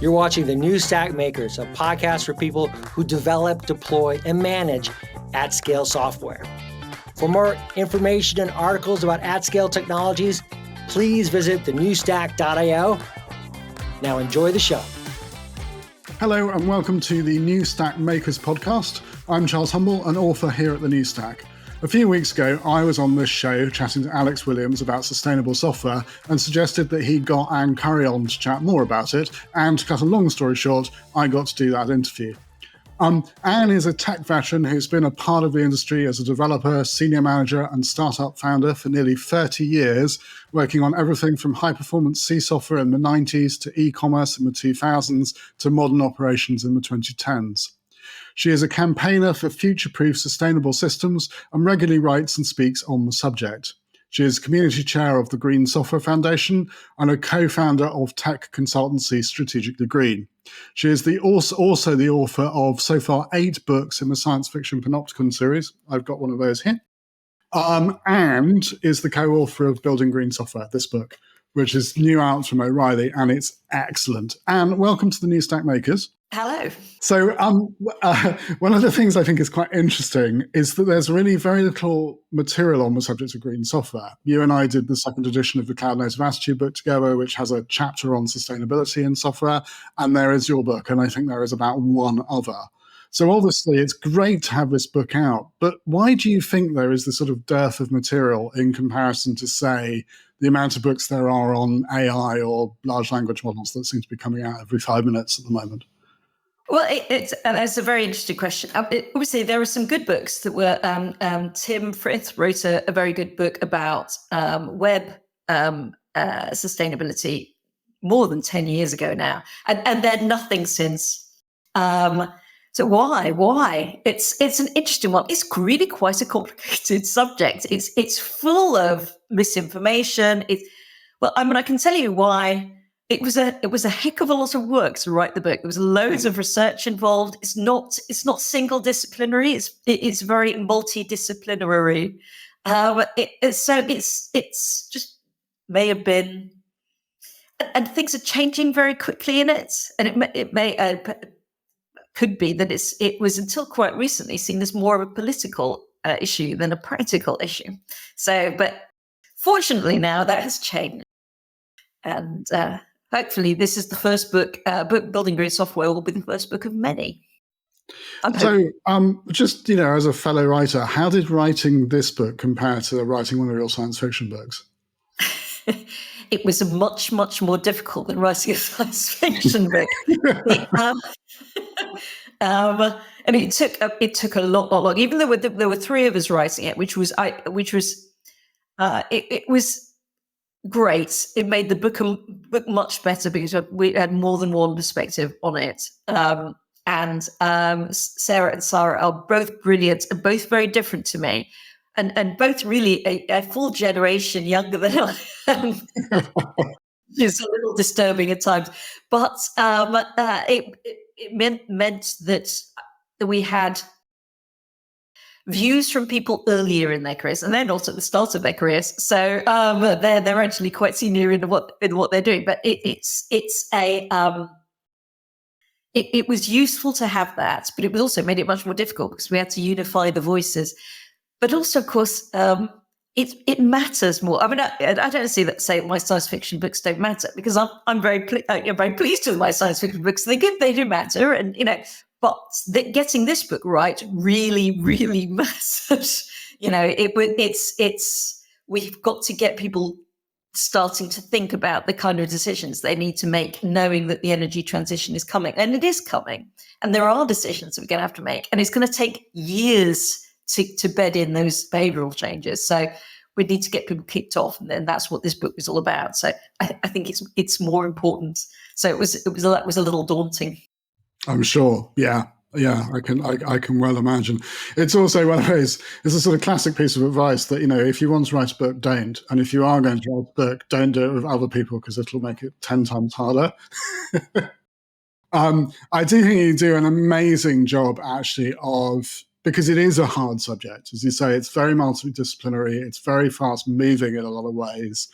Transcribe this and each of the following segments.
You're watching The New Stack Makers, a podcast for people who develop, deploy, and manage at-scale software. For more information and articles about at-scale technologies, please visit thenewstack.io. Now enjoy the show. Hello and welcome to the New Stack Makers podcast. I'm Charles Humble, an author here at the New Stack. A few weeks ago, I was on this show chatting to Alex Williams about sustainable software and suggested that he got Currie on to chat more about it. And to cut a long story short, I got to do that interview. Anne is a tech veteran who's been a part of the industry as a developer, senior manager, and startup founder for nearly 30 years, working on everything from high-performance C software in the 90s to e-commerce in the 2000s to modern operations in the 2010s. She is a campaigner for future-proof sustainable systems and regularly writes and speaks on the subject. She is community chair of the Green Software Foundation and a co-founder of tech consultancy Strategically Green. She is also the author of so far 8 books in the science fiction panopticon series. I've got one of those here. And is the co-author of Building Green Software, this book, which is new out from O'Reilly, and it's excellent. Anne, welcome to the New Stack Makers. Hello. So one of the things I think is quite interesting is that there's really very little material on the subject of green software. You and I did the second edition of the Cloud Native Attitude book together, which has a chapter on sustainability in software, and there is your book, and I think there is about one other. So obviously it's great to have this book out, but why do you think there is this sort of dearth of material in comparison to, say, the amount of books there are on AI or large language models that seem to be coming out every 5 minutes at the moment? Well, it's a very interesting question. Obviously, there are some good books that were. Tim Frith wrote a very good book about web sustainability more than 10 years ago now, and then nothing since. So why? It's an interesting one. It's really quite a complicated subject. It's full of misinformation. I can tell you why. It was a heck of a lot of work to write the book. There was loads of research involved. It's not single disciplinary. It's very multidisciplinary. It's just may have been, and things are changing very quickly in it. And it could be that it was until quite recently seen as more of a political issue than a practical issue. So, but fortunately now that has changed, and hopefully this is the first book. Building Green Software will be the first book of many. So, just, as a fellow writer, how did writing this book compare to writing one of your science fiction books? It was much, much more difficult than writing a science fiction book. And it took a lot. Even though there were 3 of us writing it, which was great. It made the book much better because we had more than one perspective on it. And Sarah and Sarah are both brilliant and both very different to me, and both really a full generation younger than I am. It's a little disturbing at times, but it meant that we had views from people earlier in their careers, and they're not at the start of their careers. So they're actually quite senior in what they're doing. But it was useful to have that, but it was also made it much more difficult because we had to unify the voices. But also, of course, it matters more. I mean, I don't say my science fiction books don't matter, because I'm very pleased with my science fiction books. They do matter, and but getting this book right really, really matters. We've got to get people starting to think about the kind of decisions they need to make, knowing that the energy transition is coming, and it is coming, and there are decisions that we're going to have to make, and it's going to take years to bed in those behavioral changes. So we need to get people kicked off, and then that's what this book was all about. So I think it's more important. So it was a little daunting. I'm sure. Yeah. I can well imagine. It's also one of those. It's a sort of classic piece of advice that if you want to write a book, don't, and if you are going to write a book, don't do it with other people because it'll make it 10 times harder. I do think you do an amazing job, actually, because it is a hard subject. As you say, it's very multidisciplinary. It's very fast moving in a lot of ways.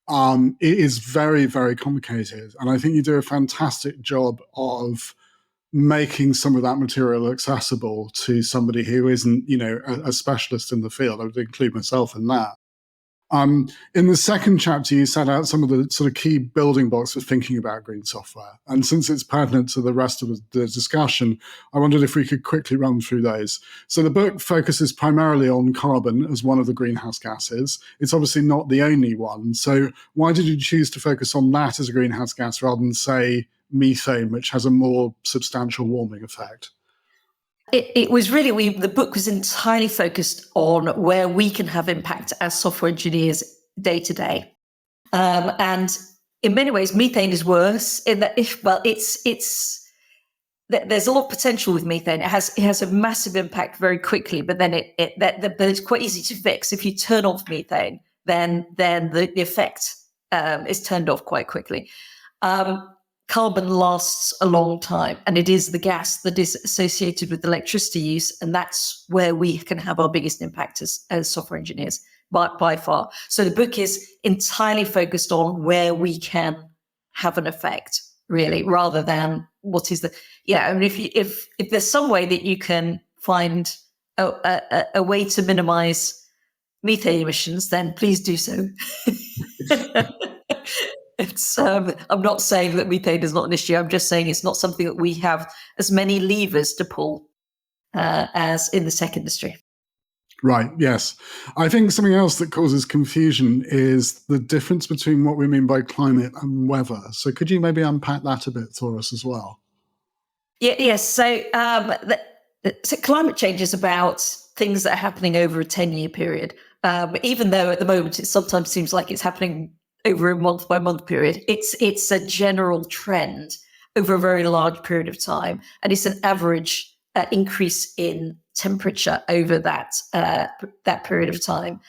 it is very, very complicated. And I think you do a fantastic job of making some of that material accessible to somebody who isn't, a specialist in the field. I would include myself in that. In the second chapter, you set out some of the sort of key building blocks for thinking about green software. And since it's pertinent to the rest of the discussion, I wondered if we could quickly run through those. So the book focuses primarily on carbon as one of the greenhouse gases. It's obviously not the only one. So why did you choose to focus on that as a greenhouse gas rather than, say, methane, which has a more substantial warming effect? It was really, the book was entirely focused on where we can have impact as software engineers day to day. And in many ways, methane is worse in that there's a lot of potential with methane. It has a massive impact very quickly, but then but it's quite easy to fix. If you turn off methane, then the effect is turned off quite quickly. Carbon lasts a long time, and it is the gas that is associated with electricity use, and that's where we can have our biggest impact as software engineers by far. So the book is entirely focused on where we can have an effect, really, rather than what is if there's some way that you can find a way to minimize methane emissions, then please do so. I'm not saying that methane is not an issue. I'm just saying it's not something that we have as many levers to pull as in the tech industry. Right, yes. I think something else that causes confusion is the difference between what we mean by climate and weather. So could you maybe unpack that a bit for us as well? Yes. So climate change is about things that are happening over a 10-year period. Even though at the moment it sometimes seems like it's happening over a month-by-month period, it's a general trend over a very large period of time, and it's an average increase in temperature over that period of time.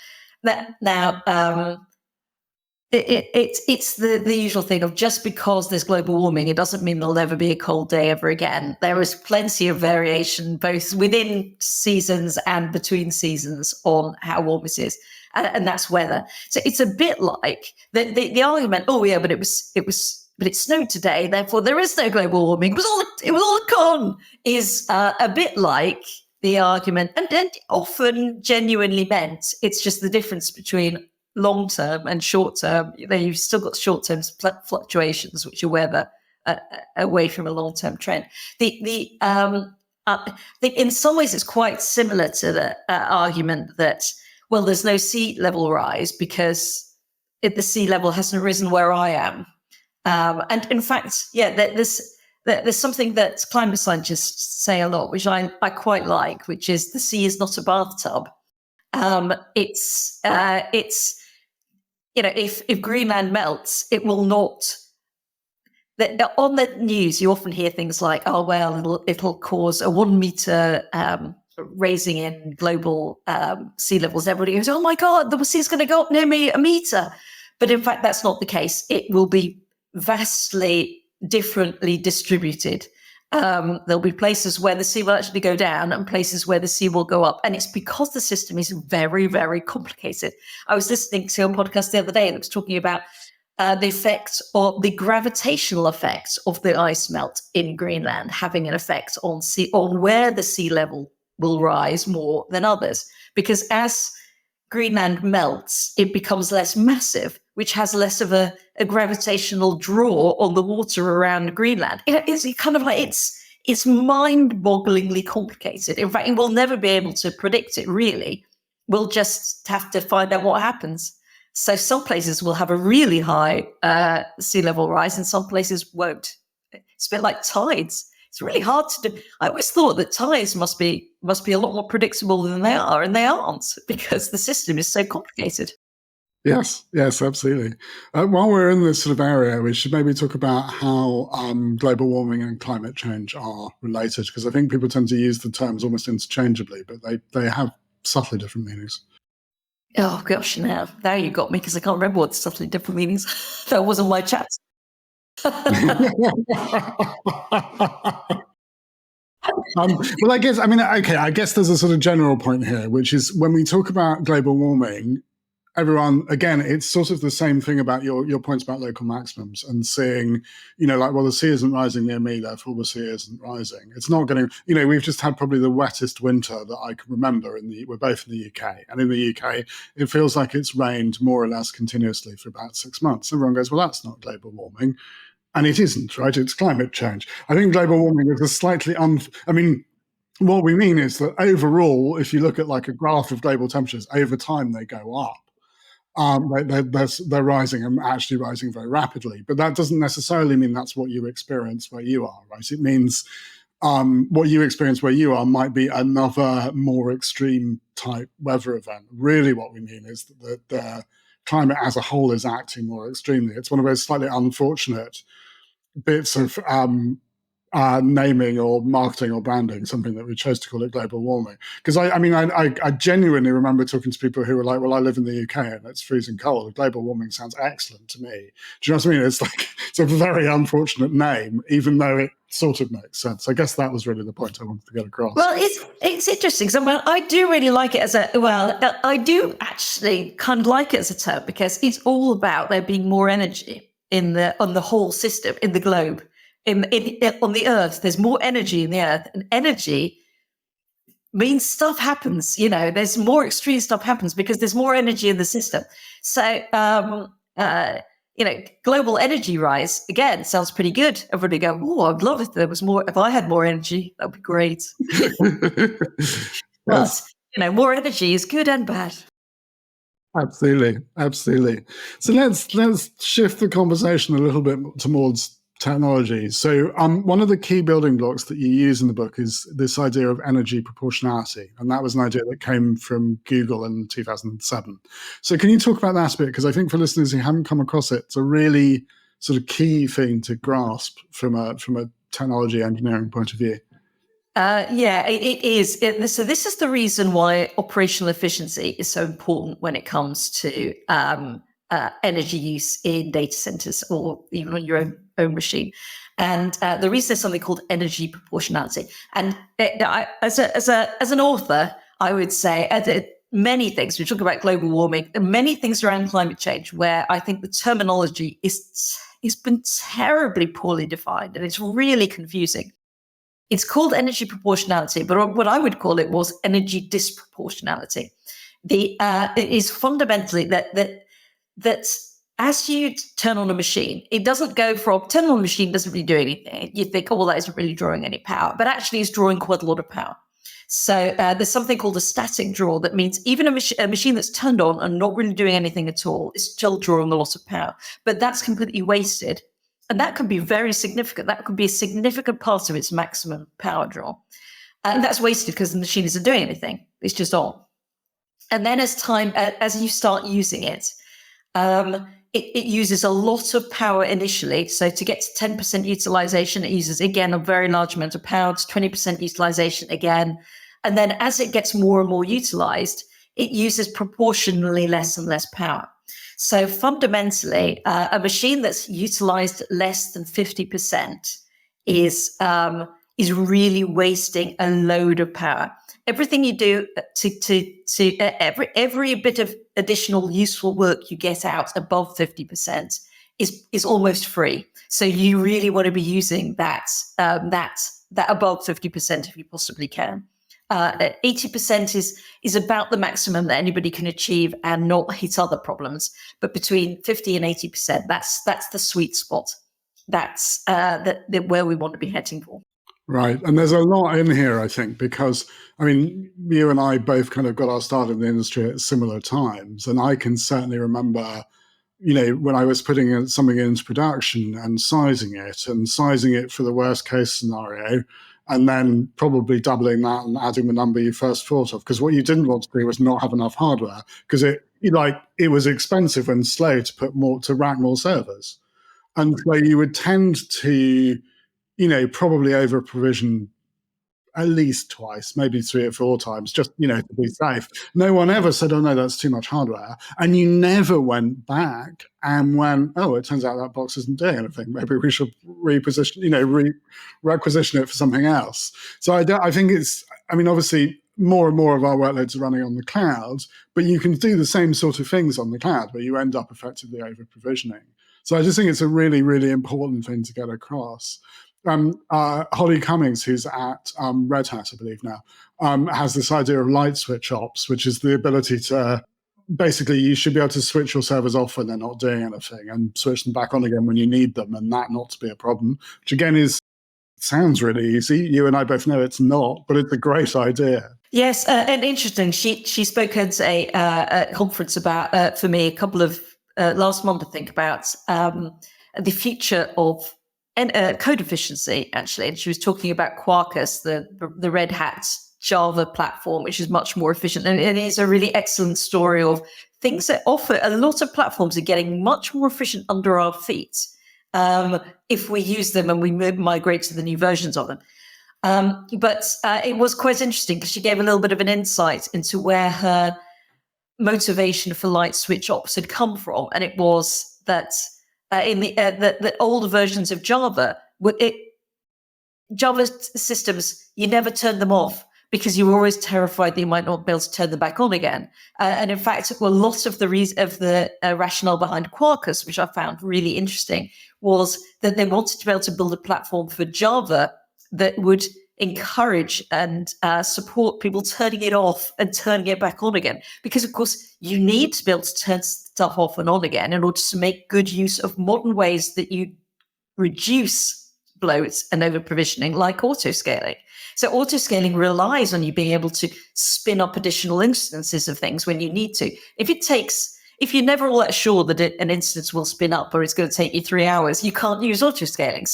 It's the usual thing of just because there's global warming, it doesn't mean there'll never be a cold day ever again. There is plenty of variation, both within seasons and between seasons, on how warm it is. And that's weather. So it's a bit like the argument, but it snowed today, therefore there is no global warming. It was all a con, is a bit like the argument, and often genuinely meant. It's just the difference between long-term and short-term. You've still got short-term fluctuations, which are weather away from a long-term trend. I think in some ways it's quite similar to the argument that, well, there's no sea level rise because the sea level hasn't risen where I am. And in fact, there's something that climate scientists say a lot, which I quite like, which is the sea is not a bathtub. If Greenland melts, it will not. On the news, you often hear things like, "Oh well, it'll cause a 1 meter raising in global sea levels." Everybody goes, "Oh my God, the sea's going to go up near me a meter," but in fact, that's not the case. It will be vastly differently distributed. There'll be places where the sea will actually go down and places where the sea will go up. And it's because the system is very, very complicated. I was listening to a podcast the other day that was talking about the effect or the gravitational effect of the ice melt in Greenland having an effect on where the sea level will rise more than others. Because as Greenland melts, it becomes less massive, which has less of a gravitational draw on the water around Greenland. It's mind-bogglingly complicated. In fact, we'll never be able to predict it, really. We'll just have to find out what happens. So some places will have a really high sea level rise and some places won't. It's a bit like tides. It's really hard to do. I always thought that tides must be a lot more predictable than they are, and they aren't because the system is so complicated. Yes, absolutely. While we're in this sort of area, we should maybe talk about how global warming and climate change are related, because I think people tend to use the terms almost interchangeably, but they have subtly different meanings. Oh gosh, now you got me, because I can't remember what subtly different meanings. That wasn't my chat. Well, I guess there's a sort of general point here, which is when we talk about global warming, everyone, again, it's sort of the same thing about your points about local maximums and seeing, like, well, the sea isn't rising near me, therefore the sea isn't rising. It's not going to, we've just had probably the wettest winter that I can remember. We're both in the UK, and in the UK, it feels like it's rained more or less continuously for about 6 months. Everyone goes, well, that's not global warming. And it isn't, right? It's climate change. I think global warming is a slightly what we mean is that overall, if you look at like a graph of global temperatures, over time they go up. They're rising and actually rising very rapidly. But that doesn't necessarily mean that's what you experience where you are, right? It means what you experience where you are might be another more extreme type weather event. Really what we mean is that the climate as a whole is acting more extremely. It's one of those slightly unfortunate bits of naming or marketing or branding, something that we chose to call it global warming. Because I genuinely remember talking to people who were like, well, I live in the UK and it's freezing cold. Global warming sounds excellent to me. Do you know what I mean? It's like, it's a very unfortunate name, even though it sort of makes sense. I guess that was really the point I wanted to get across. Well, it's interesting. So, I do really like it I do actually kind of like it as a term, because it's all about there being more energy on the whole system, in the globe. On the earth, there's more energy in the earth, and energy means stuff happens. There's more extreme stuff happens because there's more energy in the system. So, global energy rise again sounds pretty good. Everybody go, oh, I'd love it if there was more. If I had more energy, that'd be great. But more energy is good and bad. Absolutely. So let's shift the conversation a little bit towards technology. So one of the key building blocks that you use in the book is this idea of energy proportionality. And that was an idea that came from Google in 2007. So can you talk about that a bit? Because I think for listeners who haven't come across it, it's a really sort of key thing to grasp from a technology engineering point of view. It is. So this is the reason why operational efficiency is so important when it comes to energy use in data centers or even on your own machine. And the reason there's something called energy proportionality. And as an author, I would say many things. We talk about global warming, many things around climate change, where I think the terminology is been terribly poorly defined, and it's really confusing. It's called energy proportionality, but what I would call it was energy disproportionality. It is fundamentally that as you turn on a machine, it doesn't go from turn on a machine doesn't really do anything. You think, oh, well, that isn't really drawing any power, but actually it's drawing quite a lot of power. So there's something called a static draw. That means even a machine that's turned on and not really doing anything at all is still drawing a lot of power, but that's completely wasted. And that could be very significant. That could be a significant part of its maximum power draw. And that's wasted because the machine isn't doing anything. It's just on. And then as you start using it, it uses a lot of power initially. So to get to 10% utilization, it uses, again, a very large amount of power. It's 20% utilization again. And then as it gets more and more utilized, it uses proportionally less and less power. So fundamentally, a machine that's utilized less than 50% is really wasting a load of power. Everything you do every bit of additional useful work you get out above 50% is almost free. So you really want to be using that above 50% if you possibly can. 80% is about the maximum that anybody can achieve and not hit other problems. But between 50 and 80%, that's the sweet spot. That's where we want to be heading for. Right. And there's a lot in here, I think, because, you and I both kind of got our start in the industry at similar times. And I can certainly remember, when I was putting something into production and sizing it for the worst case scenario, and then probably doubling that and adding the number you first thought of. Because what you didn't want to do was not have enough hardware, because it was expensive and slow to rack more servers. And so you would tend to, probably over provision at least twice, maybe 3 or 4 times, just, to be safe. No one ever said, oh no, that's too much hardware. And you never went back and went, oh, it turns out that box isn't doing anything. Maybe we should reposition, requisition it for something else. So I think it's, obviously more and more of our workloads are running on the cloud, but you can do the same sort of things on the cloud, but you end up effectively over-provisioning. So I just think it's a really, really important thing to get across. Holly Cummings, who's at Red Hat, I believe now, has this idea of light switch ops, which is the ability to basically you should be able to switch your servers off when they're not doing anything and switch them back on again when you need them, and that not to be a problem, which again sounds really easy. You and I both know it's not, but it's a great idea. Yes, and interesting. She spoke at a conference about for me a couple of last month, I think, about the future of code efficiency, actually. And she was talking about Quarkus, the Red Hat Java platform, which is much more efficient. And it is a really excellent story of things that offer a lot of platforms are getting much more efficient under our feet if we use them and we migrate to the new versions of them. But it was quite interesting because she gave a little bit of an insight into where her motivation for light switch ops had come from. And it was that in the older versions of Java, Java systems, you never turned them off because you were always terrified that you might not be able to turn them back on again. And in fact, a lot of the rationale behind Quarkus, which I found really interesting, was that they wanted to be able to build a platform for Java that would encourage and support people turning it off and turning it back on again. Because, of course, you need to be able to turn stuff off and on again in order to make good use of modern ways that you reduce bloat and over-provisioning, like autoscaling. So autoscaling relies on you being able to spin up additional instances of things when you need to. If you're never all that sure that an instance will spin up or it's going to take you 3 hours, you can't use autoscaling.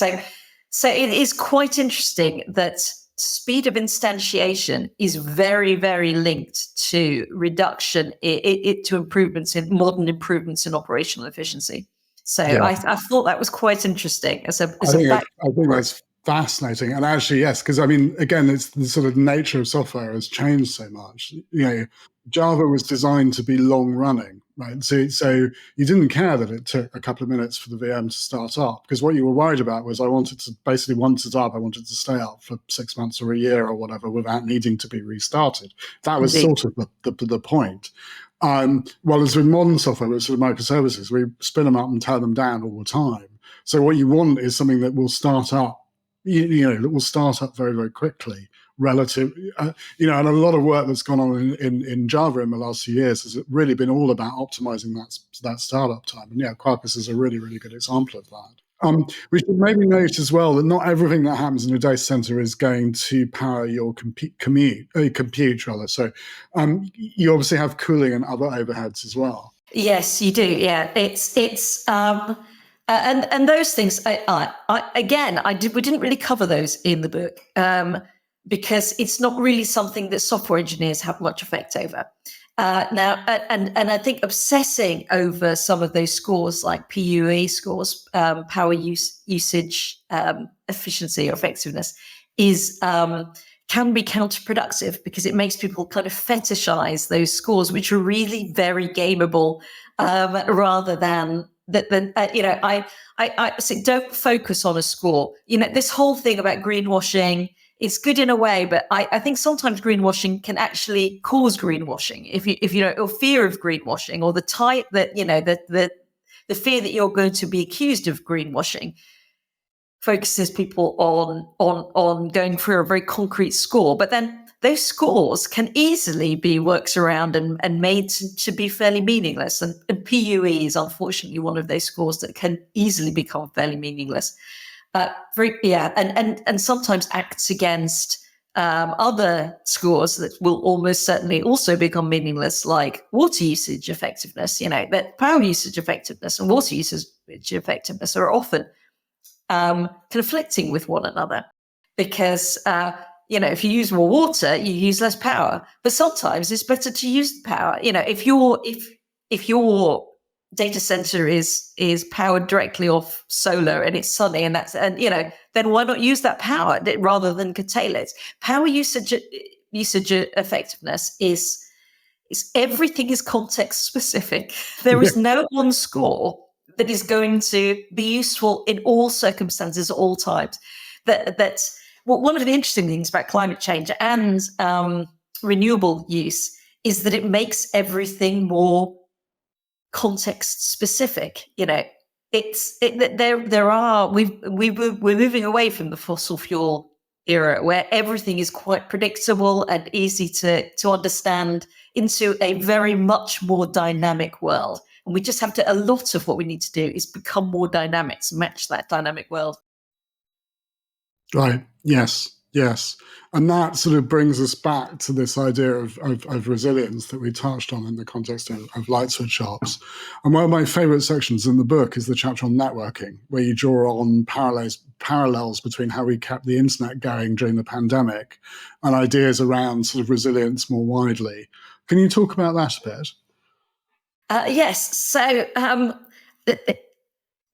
So it is quite interesting that speed of instantiation is very, very linked to reduction, to modern improvements in operational efficiency. So yeah. I thought that was quite interesting. I think that's fascinating. And actually, yes, because I mean, again, it's the sort of nature of software has changed so much. Java was designed to be long running, right? So you didn't care that it took a couple of minutes for the VM to start up, because what you were worried about was once it's up, I wanted to stay up for 6 months or a year or whatever without needing to be restarted. That was sort of the point. As with modern software, with sort of microservices, we spin them up and tear them down all the time. So what you want is something that will start up, that will start up very, very quickly. And a lot of work that's gone on in Java in the last few years has really been all about optimizing that startup time. And Quarkus is a really, really good example of that. We should maybe note as well that not everything that happens in a data center is going to power your compute rather. So you obviously have cooling and other overheads as well. Yes, you do. Yeah, it's and those things. We didn't really cover those in the book because it's not really something that software engineers have much effect over. Now, and I think obsessing over some of those scores, like PUE scores, power usage, efficiency, or effectiveness, can be counterproductive because it makes people kind of fetishize those scores, which are really very gameable, rather than I say don't focus on a score. This whole thing about greenwashing. It's good in a way, but I think sometimes greenwashing can actually cause greenwashing. If you know, or fear of greenwashing, or the type that the fear that you're going to be accused of greenwashing focuses people on going through a very concrete score. But then those scores can easily be worked around and made to be fairly meaningless. And PUE is unfortunately one of those scores that can easily become fairly meaningless. And sometimes acts against other scores that will almost certainly also become meaningless, like water usage effectiveness. That power usage effectiveness and water usage effectiveness are often conflicting with one another because if you use more water, you use less power. But sometimes it's better to use the power. If your data center is powered directly off solar and it's sunny then why not use that power rather than curtail it? Power usage effectiveness is everything is context specific. There is no one score that is going to be useful in all circumstances at all times. One of the interesting things about climate change and renewable use is that it makes everything more context specific. We're moving away from the fossil fuel era where everything is quite predictable and easy to understand into a very much more dynamic world. And we just have to, a lot of what we need to do is become more dynamic to match that dynamic world. Right. Yes. Yes. And that sort of brings us back to this idea of resilience that we touched on in the context of light switch shops. And one of my favorite sections in the book is the chapter on networking, where you draw on parallels between how we kept the internet going during the pandemic and ideas around sort of resilience more widely. Can you talk about that a bit? Yes. So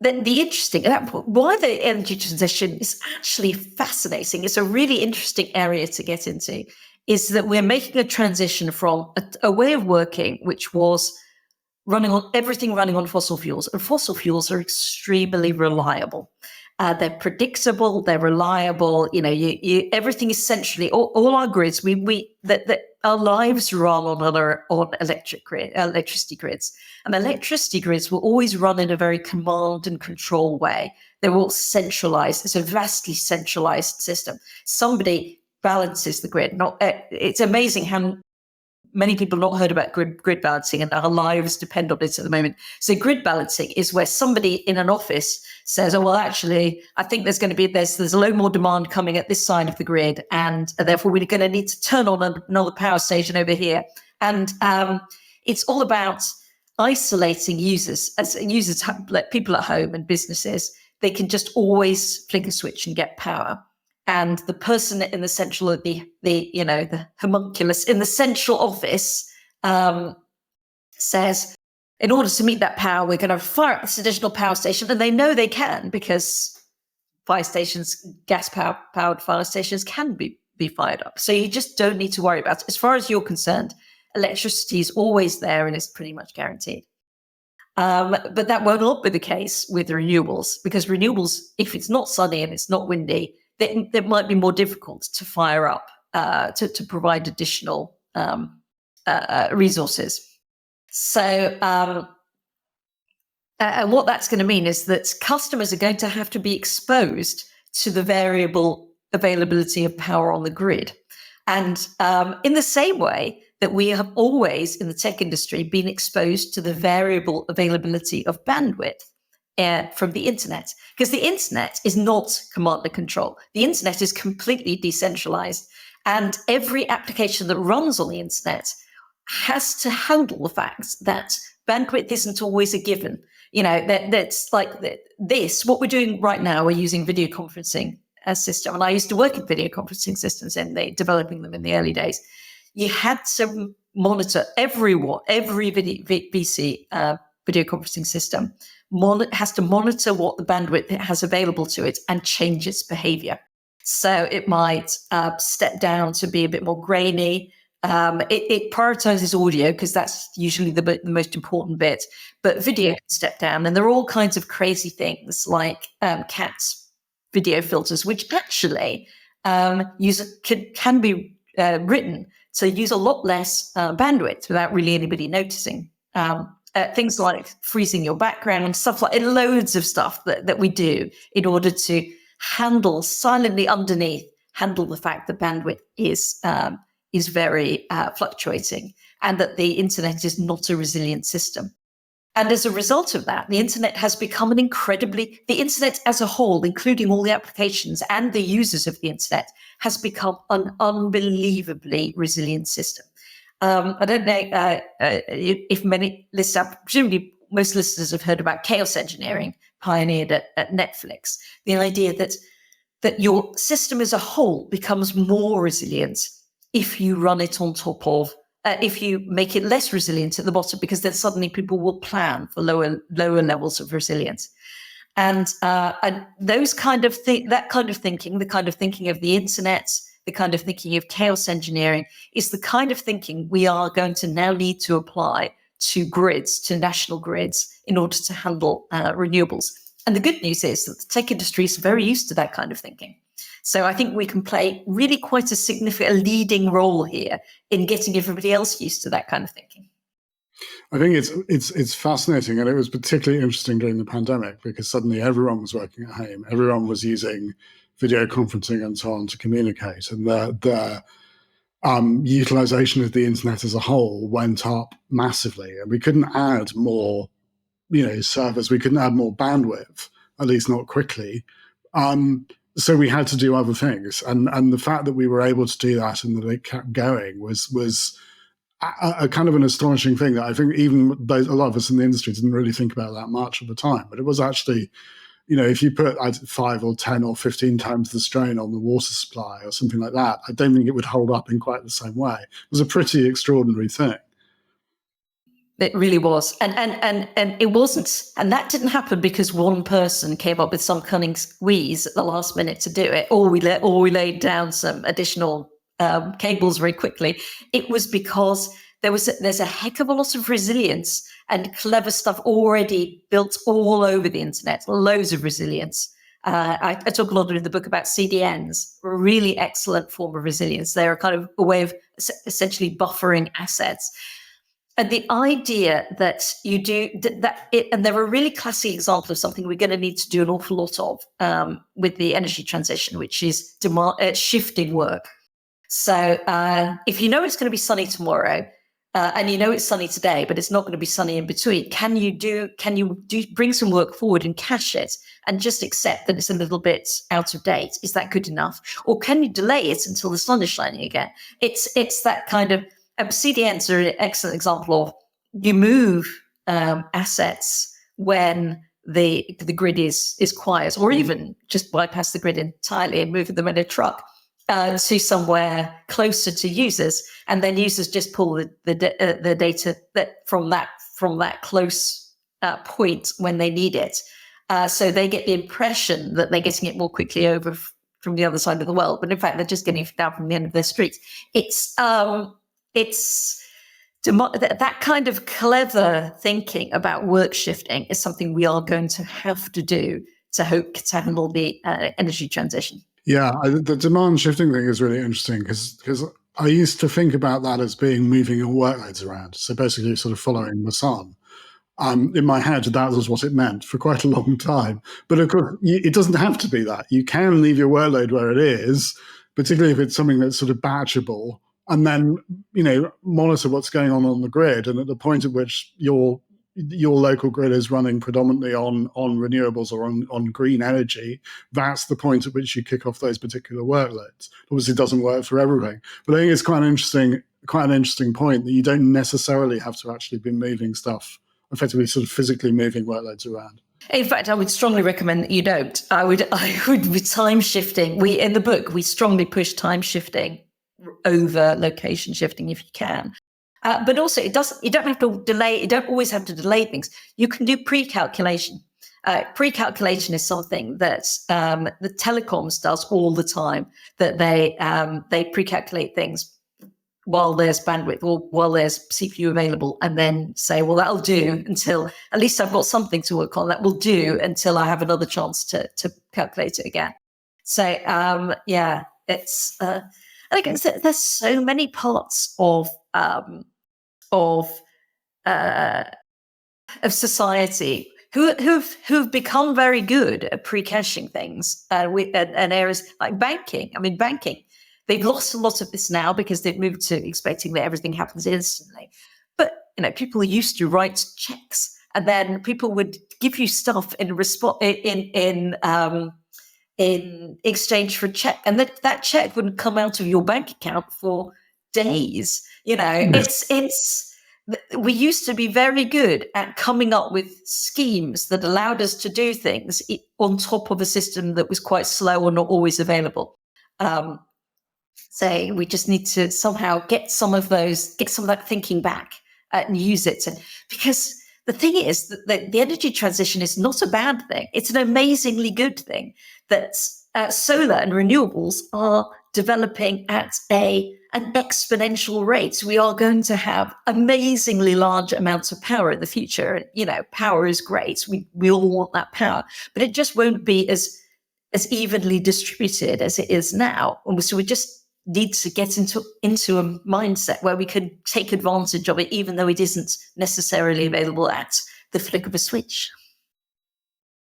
the interesting, why the energy transition is actually fascinating, it's a really interesting area to get into, is that we're making a transition from a way of working which was everything running on fossil fuels, and fossil fuels are extremely reliable. They're predictable, they're reliable. Everything essentially, all our grids, our lives run on electricity grids, and electricity grids will always run in a very command and control way. They're all centralized. It's a vastly centralized system. Somebody balances the grid. It's amazing how many people have not heard about grid balancing, and our lives depend on it at the moment. So grid balancing is where somebody in an office says, oh, well, actually, I think there's a load more demand coming at this side of the grid, and therefore we're going to need to turn on another power station over here. And it's all about isolating users. As users, like people at home and businesses, they can just always flick a switch and get power. And the person in the central, the homunculus in the central office says, in order to meet that power, we're going to fire up this additional power station. And they know they can, because fire stations, gas-powered fire stations can be fired up. So you just don't need to worry about it. As far as you're concerned, electricity is always there and it's pretty much guaranteed. But that will not be the case with renewables, because renewables, if it's not sunny and it's not windy, that might be more difficult to fire up to provide additional resources. So, and what that's going to mean is that customers are going to have to be exposed to the variable availability of power on the grid. And in the same way that we have always in the tech industry been exposed to the variable availability of bandwidth from the internet, because the internet is not command and control. The internet is completely decentralized, and every application that runs on the internet has to handle the fact that bandwidth isn't always a given. That's like this. What we're doing right now, we're using video conferencing as a system, and I used to work in video conferencing systems and developing them in the early days. You had to monitor every VC video conferencing system has to monitor what the bandwidth it has available to it and change its behavior. So it might step down to be a bit more grainy. It prioritizes audio because that's usually the most important bit, but video can step down. And there are all kinds of crazy things like CATS video filters, which actually can be written to use a lot less bandwidth without really anybody noticing. Things like freezing your background and stuff like loads of stuff that we do in order to silently underneath handle the fact that bandwidth is very fluctuating and that the internet is not a resilient system. And as a result of that, the internet has become the internet as a whole, including all the applications and the users of the internet, has become an unbelievably resilient system. I don't know if many listeners, presumably most listeners have heard about chaos engineering, pioneered at Netflix. The idea that your system as a whole becomes more resilient if you run it on top of, if you make it less resilient at the bottom, because then suddenly people will plan for lower levels of resilience. And those that kind of thinking, the kind of thinking of the internet, the kind of thinking of chaos engineering, is the kind of thinking we are going to now need to apply to grids, to national grids, in order to handle renewables. And the good news is that the tech industry is very used to that kind of thinking. So I think we can play really quite a significant leading role here in getting everybody else used to that kind of thinking. I think it's fascinating, and it was particularly interesting during the pandemic because suddenly everyone was working at home, everyone was using video conferencing and so on to communicate, and the utilization of the internet as a whole went up massively, and we couldn't add more, servers, we couldn't add more bandwidth, at least not quickly. So we had to do other things, and the fact that we were able to do that and that it kept going was a kind of an astonishing thing that I think even a lot of us in the industry didn't really think about that much at the time. But it was actually, if you put 5 or 10 or 15 times the strain on the water supply or something like that, I don't think it would hold up in quite the same way. It was a pretty extraordinary thing. It really was. And it wasn't. And that didn't happen because one person came up with some cunning squeeze at the last minute to do it, or we laid down some additional cables very quickly. It was because there's a heck of a lot of resilience and clever stuff already built all over the internet, loads of resilience. I talk a lot in the book about CDNs, a really excellent form of resilience. They're kind of a way of essentially buffering assets. And the idea that you do and they're a really classic example of something we're going to need to do an awful lot of with the energy transition, which is shifting work. So if you know it's going to be sunny tomorrow, and you know it's sunny today, but it's not going to be sunny in between, can you bring some work forward and cache it and just accept that it's a little bit out of date? Is that good enough? Or can you delay it until the sun is shining again? It's that kind of CDNs are an excellent example of you move assets when the grid is quiet, or even just bypass the grid entirely and move them in a truck to somewhere closer to users, and then users just pull the data from that close point when they need it. So they get the impression that they're getting it more quickly over from the other side of the world, but in fact they're just getting it down from the end of their street. It's that kind of clever thinking about work shifting is something we are going to have to do to handle the energy transition. Yeah, the demand shifting thing is really interesting because I used to think about that as being moving your workloads around. So basically sort of following the sun. In my head, that was what it meant for quite a long time. But of course, it doesn't have to be that. You can leave your workload where it is, particularly if it's something that's sort of batchable, and then, monitor what's going on the grid. And at the point at which your local grid is running predominantly on renewables or on green energy, that's the point at which you kick off those particular workloads. Obviously, it doesn't work for everything, but I think it's quite an interesting point that you don't necessarily have to actually be moving stuff, effectively sort of physically moving workloads around. In fact, I would strongly recommend that you don't. I would with time shifting. In the book, we strongly push time shifting over location shifting if you can. But also, you don't have to delay. You don't always have to delay things. You can do pre-calculation. Pre-calculation is something that the telecoms does all the time. That they pre-calculate things while there's bandwidth or while there's CPU available, and then say, well, that'll do until at least I've got something to work on. That will do until I have another chance to calculate it again. So it's. I think there's so many parts of society who've become very good at pre-caching things and areas like banking. I mean, banking, they've lost a lot of this now because they've moved to expecting that everything happens instantly. But people used to write checks, and then people would give you stuff in response in exchange for a check, and that check wouldn't come out of your bank account for days. We used to be very good at coming up with schemes that allowed us to do things on top of a system that was quite slow or not always available. So we just need to somehow get some of that thinking back and use it. Because the thing is that the energy transition is not a bad thing. It's an amazingly good thing that solar and renewables are developing at an exponential rate. We are going to have amazingly large amounts of power in the future. You know, power is great. We all want that power, but it just won't be as evenly distributed as it is now. And so we just need to get into a mindset where we can take advantage of it, even though it isn't necessarily available at the flick of a switch.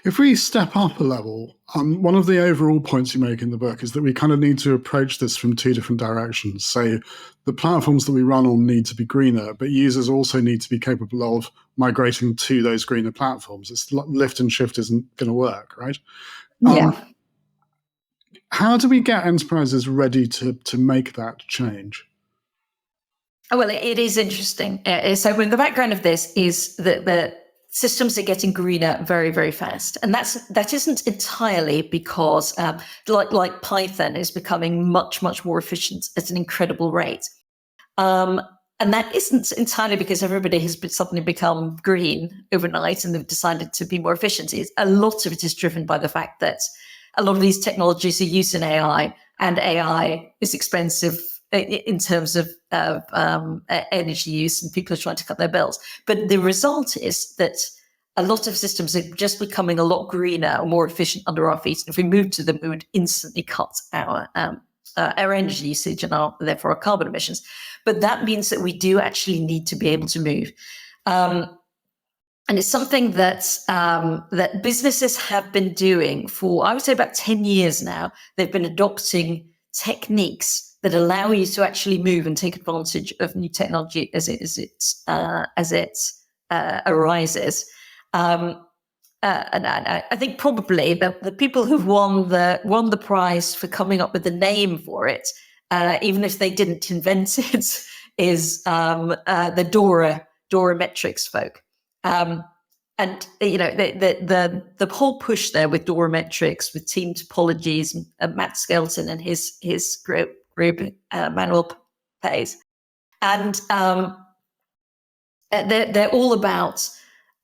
If we step up a level, one of the overall points you make in the book is that we kind of need to approach this from two different directions. So the platforms that we run on need to be greener, but users also need to be capable of migrating to those greener platforms. It's lift and shift isn't going to work, right? Yeah. How do we get enterprises ready to make that change? Oh, well, it is interesting. So when the background of this is that the systems are getting greener very, very fast. And that isn't entirely because like Python is becoming much, much more efficient at an incredible rate. And that isn't entirely because everybody has suddenly become green overnight and they've decided to be more efficient. A lot of it is driven by the fact that a lot of these technologies are used in AI, and AI is expensive in terms of energy use, and people are trying to cut their bills. But the result is that a lot of systems are just becoming a lot greener or more efficient under our feet. And if we move to them, we would instantly cut our energy usage and therefore our carbon emissions. But that means that we do actually need to be able to move. And it's something that that businesses have been doing for, I would say, about 10 years now. They've been adopting techniques that allow you to actually move and take advantage of new technology as it arises. And I think probably the people who've won the prize for coming up with the name for it, even if they didn't invent it, is the Dora metrics folk. And you know the whole push there with Dora metrics, with team topologies, and Matt Skelton and his group Manuel Pays, and they're all about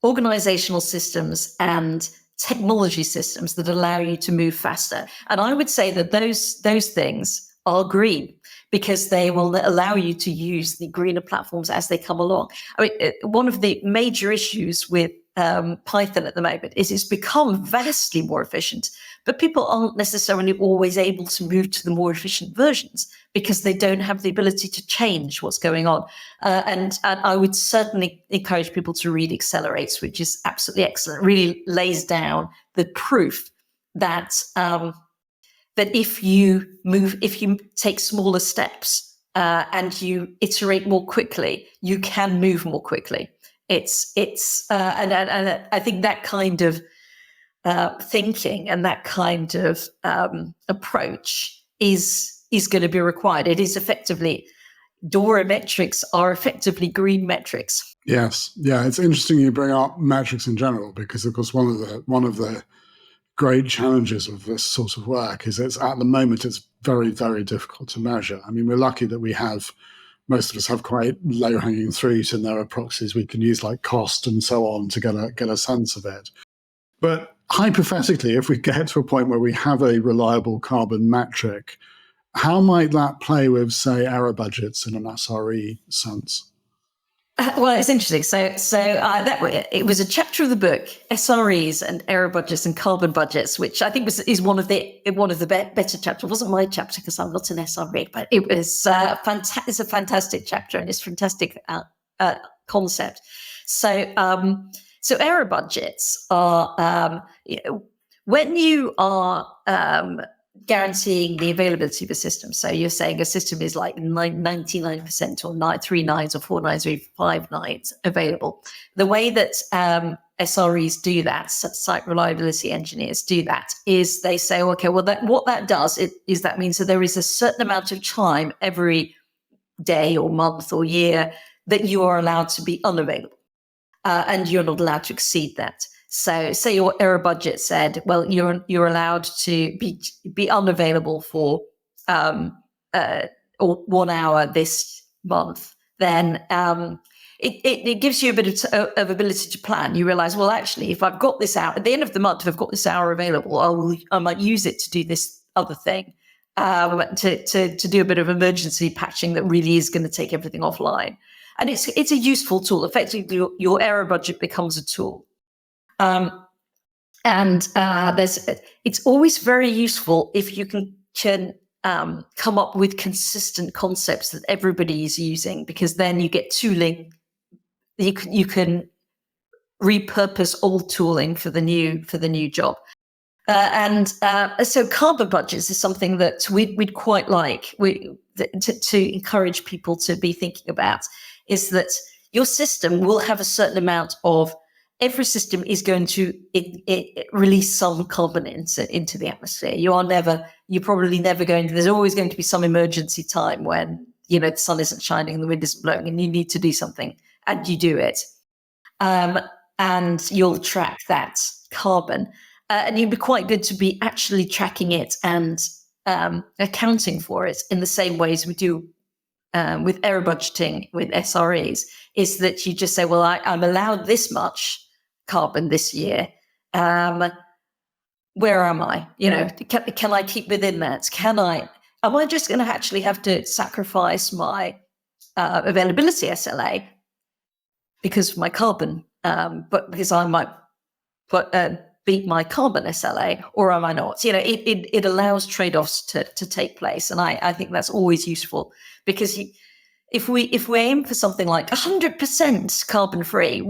organizational systems and technology systems that allow you to move faster. And I would say that those things are green, because they will allow you to use the greener platforms as they come along. I mean, one of the major issues with Python at the moment is it's become vastly more efficient, but people aren't necessarily always able to move to the more efficient versions because they don't have the ability to change what's going on. And I would certainly encourage people to read Accelerates, which is absolutely excellent. It really lays down the proof that that if you take smaller steps and you iterate more quickly, you can move more quickly. And I think that kind of thinking and that kind of approach is going to be required. It is effectively, Dora metrics are effectively green metrics. Yes, yeah, it's interesting you bring up metrics in general, because of course one of the great challenges of this sort of work is at the moment it's very, very difficult to measure. I mean, we're lucky that most of us have quite low-hanging fruit, and there are proxies we can use like cost and so on to get a sense of it. But hypothetically, if we get to a point where we have a reliable carbon metric, how might that play with, say, error budgets in an SRE sense? Well, it's interesting. So it was a chapter of the book, SREs and error budgets and carbon budgets, which I think is one of the better chapters. It wasn't my chapter because I'm not an SRE, but it was it's a fantastic chapter, and it's a fantastic concept. So error budgets are when you are guaranteeing the availability of a system. So you're saying a system is like 99% or 3 nines or 4 nines or 5 nines available. The way that SREs do that, site reliability engineers do that, is they say, okay, well, what that does is that means that there is a certain amount of time every day or month or year that you are allowed to be unavailable, and you're not allowed to exceed that. So say your error budget said, well, you're allowed to be unavailable for or 1 hour this month, then it gives you a bit of ability to plan. You realize, well, actually, if I've got this hour at the end of the month, if I've got this hour available, I might use it to do this other thing, to do a bit of emergency patching that really is going to take everything offline. And it's a useful tool. Effectively, your error budget becomes a tool. It's always very useful if you can come up with consistent concepts that everybody is using, because then you get tooling. You can repurpose old tooling for the new job. So carbon budgets is something that we'd quite like to encourage people to be thinking about, is that your system will have a certain amount of, every system is going to release some carbon into the atmosphere. You're probably never there's always going to be some emergency time when, the sun isn't shining and the wind isn't blowing and you need to do something, and you do it. And you'll track that carbon. And it'd be quite good to be actually tracking it and accounting for it in the same ways we do with error budgeting with SREs, is that you just say, well, I'm allowed this much carbon this year. Where am I? Can I keep within that? Am I just going to actually have to sacrifice my availability SLA because of my carbon, but because I might beat my carbon SLA, or am I not? It allows trade-offs to take place, and I think that's always useful, because if we aim for something like 100% carbon free,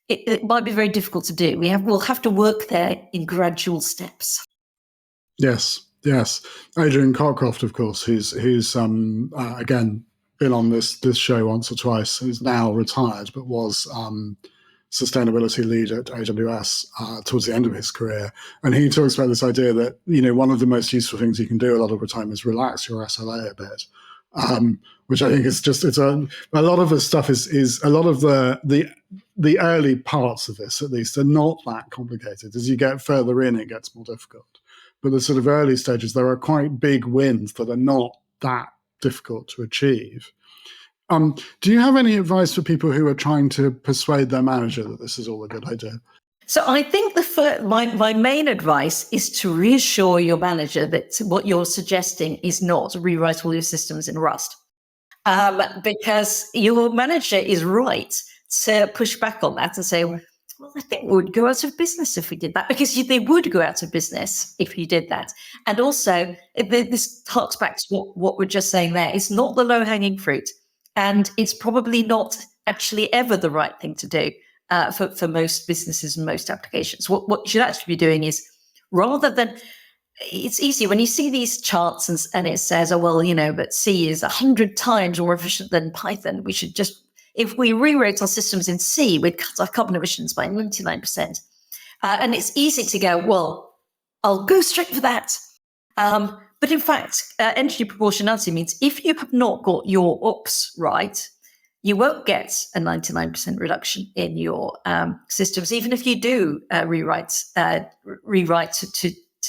it might be very difficult to do. We'll have to work there in gradual steps. Yes. Adrian Cockcroft, of course, who's again been on this show once or twice, who's now retired, but was sustainability lead at AWS towards the end of his career. And he talks about this idea that, one of the most useful things you can do a lot of the time is relax your SLA a bit, which I think is just, a lot of the stuff is a lot of the early parts of this, at least, are not that complicated. As you get further in, it gets more difficult. But the sort of early stages, there are quite big wins that are not that difficult to achieve. Do you have any advice for people who are trying to persuade their manager that this is all a good idea? So I think my main advice is to reassure your manager that what you're suggesting is not rewrite all your systems in Rust, because your manager is right to push back on that and say, well, I think we would go out of business if we did that, because they would go out of business if you did that. And also, this harks back to what we're just saying there. It's not the low-hanging fruit, and it's probably not actually ever the right thing to do for most businesses and most applications. What you should actually be doing is, rather than, it's easy when you see these charts and it says, but C is 100 times more efficient than Python. We should just, if we rewrote our systems in C, we'd cut our carbon emissions by 99%. And it's easy to go, well, I'll go straight for that. But in fact, energy proportionality means if you have not got your ops right, you won't get a 99% reduction in your systems, even if you do rewrite to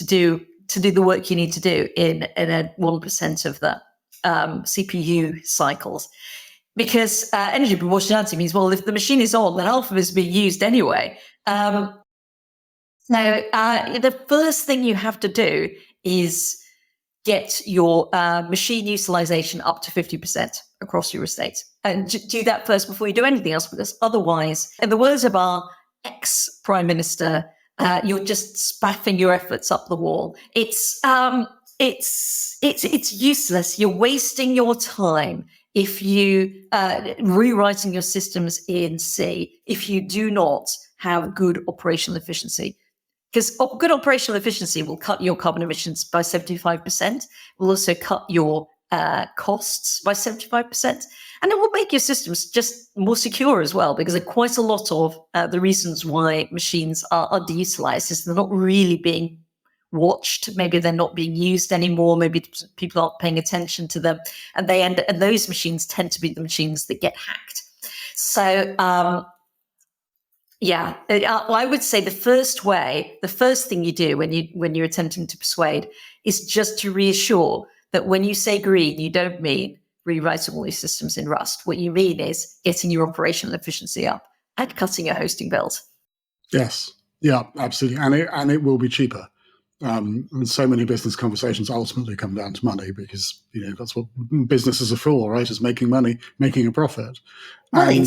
do the work you need to do in a 1% of the CPU cycles. Because energy proportionality means, well, if the machine is on, then half of it is being used anyway. Now, the first thing you have to do is get your machine utilization up to 50% across your estate. And do that first before you do anything else, because otherwise, in the words of our ex-Prime Minister, you're just spaffing your efforts up the wall. It's useless. You're wasting your time if you rewriting your systems in C, if you do not have good operational efficiency. Because good operational efficiency will cut your carbon emissions by 75%, will also cut your costs by 75%, and it will make your systems just more secure as well, because quite a lot of the reasons why machines are underutilized is they're not really being watched. Maybe they're not being used anymore. Maybe people aren't paying attention to them, and those machines tend to be the machines that get hacked. So, I would say the first thing you do when you're attempting to persuade is just to reassure that when you say green, you don't mean rewriting all these systems in Rust. What you mean is getting your operational efficiency up and cutting your hosting bills. Yes. Yeah, absolutely. And it will be cheaper. And so many business conversations ultimately come down to money because, that's what businesses are for, right? Is making money, making a profit. Well,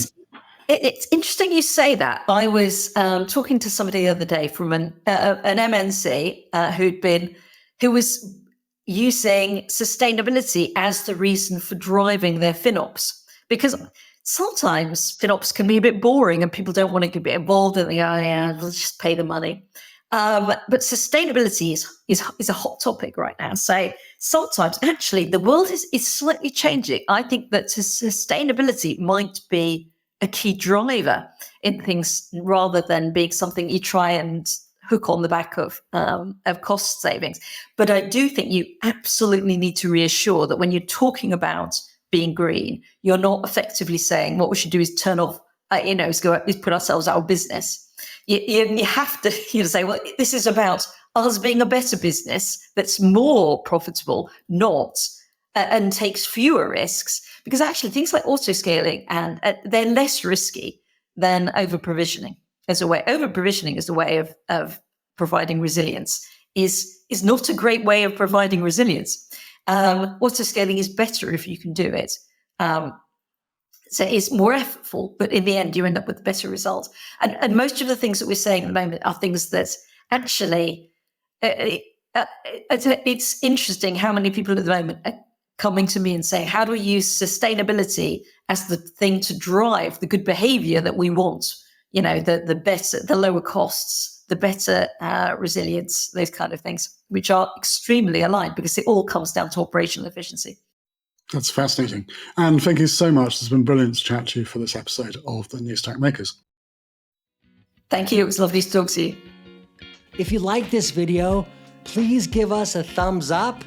it's interesting you say that. I was talking to somebody the other day from an MNC who was using sustainability as the reason for driving their FinOps, because sometimes FinOps can be a bit boring and people don't want to get involved and they go, yeah, let's just pay the money. But sustainability is a hot topic right now. So sometimes actually the world is slightly changing. I think that sustainability might be a key driver in things rather than being something you try and hook on the back of cost savings. But I do think you absolutely need to reassure that when you're talking about being green, you're not effectively saying what we should do is turn off, is put ourselves out of business. You have to say, well, this is about us being a better business that's more profitable, and takes fewer risks. Because actually things like auto-scaling and they're less risky than over-provisioning. Over-provisioning is a way of providing resilience, is not a great way of providing resilience. Auto-scaling is better if you can do it. So it's more effortful, but in the end, you end up with a better result. And most of the things that we're saying at the moment are things that actually, it's interesting how many people at the moment are coming to me and saying, how do we use sustainability as the thing to drive the good behavior that we want? The better, the lower costs, the better resilience, those kind of things, which are extremely aligned because it all comes down to operational efficiency. That's fascinating. And thank you so much. It's been brilliant to chat to you for this episode of the New Stack Makers. Thank you. It was lovely to talk to you. If you like this video, please give us a thumbs up.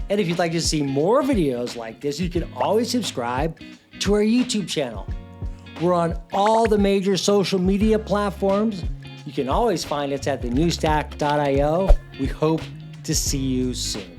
And if you'd like to see more videos like this, you can always subscribe to our YouTube channel. We're on all the major social media platforms. You can always find us at thenewstack.io. We hope to see you soon.